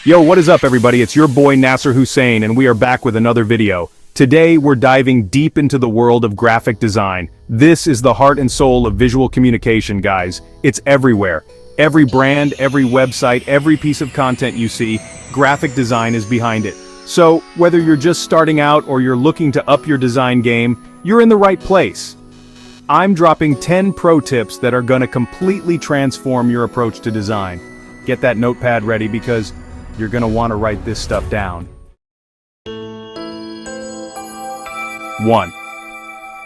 Yo, what is up everybody? It's your boy Nasser Hussein and we are back with another video. Today we're diving deep into the world of graphic design. This is the heart and soul of visual communication, guys. It's everywhere. Every brand, every website, every piece of content you see, graphic design is behind it. So, whether you're just starting out or you're looking to up your design game, you're in the right place. I'm dropping 10 pro tips that are gonna completely transform your approach to design. Get that notepad ready because you're gonna wanna write this stuff down. 1.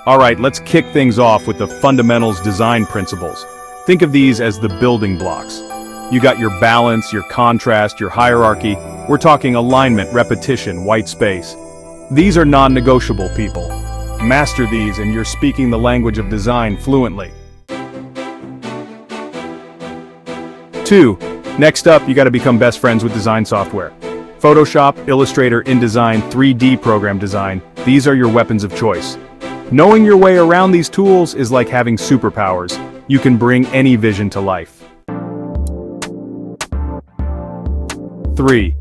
Alright, let's kick things off with the fundamentals design principles. Think of these as the building blocks. You got your balance, your contrast, your hierarchy. We're talking alignment, repetition, white space. These are non-negotiable, people. Master these and you're speaking the language of design fluently. 2. Next up, you gotta become best friends with design software. Photoshop, Illustrator, InDesign, 3D program design, these are your weapons of choice. Knowing your way around these tools is like having superpowers. You can bring any vision to life. 3.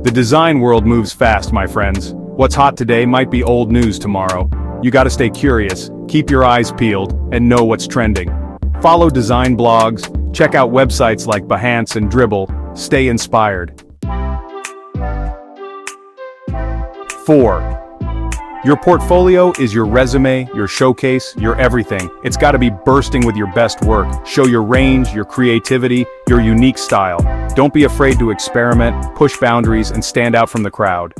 The design world moves fast, my friends. What's hot today might be old news tomorrow. You gotta stay curious, keep your eyes peeled, and know what's trending. Follow design blogs, check out websites like Behance and Dribbble, stay inspired. 4. Your portfolio is your resume, your showcase, your everything. It's gotta be bursting with your best work. Show your range, your creativity, your unique style. Don't be afraid to experiment, push boundaries, and stand out from the crowd.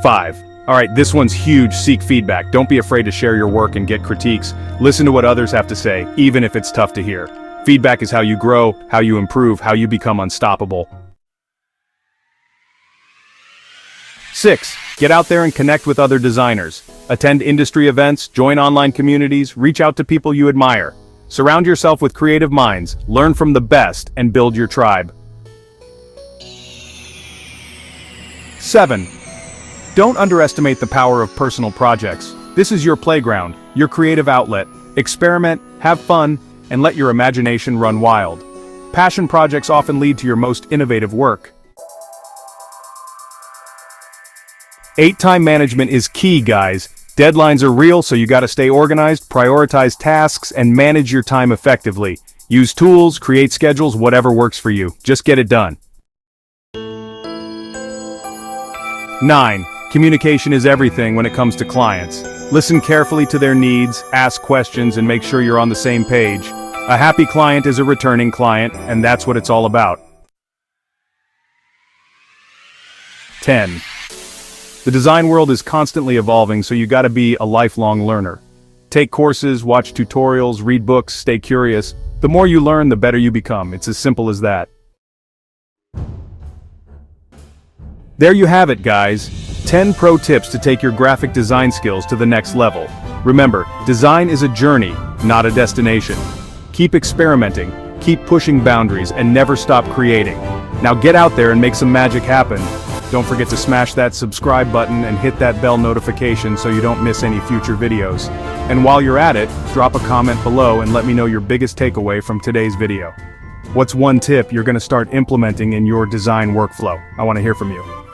5. Alright, this one's huge, seek feedback. Don't be afraid to share your work and get critiques. Listen to what others have to say, even if it's tough to hear. Feedback is how you grow, how you improve, how you become unstoppable. 6. Get out there and connect with other designers. Attend industry events, join online communities, reach out to people you admire. Surround yourself with creative minds, learn from the best, and build your tribe. 7. Don't underestimate the power of personal projects. This is your playground, your creative outlet. Experiment, have fun, and let your imagination run wild. Passion projects often lead to your most innovative work. 8. Time management is key, guys. Deadlines are real, so you gotta stay organized, prioritize tasks, and manage your time effectively. Use tools, create schedules, whatever works for you. Just get it done. 9. Communication is everything when it comes to clients. Listen carefully to their needs, ask questions, and make sure you're on the same page. A happy client is a returning client, and that's what it's all about. 10. The design world is constantly evolving, so you gotta be a lifelong learner. Take courses, watch tutorials, read books, stay curious. The more you learn, the better you become. It's as simple as that. There you have it, guys. 10 pro tips to take your graphic design skills to the next level. Remember, design is a journey, not a destination. Keep experimenting, keep pushing boundaries, and never stop creating. Now get out there and make some magic happen. Don't forget to smash that subscribe button and hit that bell notification so you don't miss any future videos. And while you're at it, drop a comment below and let me know your biggest takeaway from today's video. What's one tip you're gonna start implementing in your design workflow? I wanna hear from you.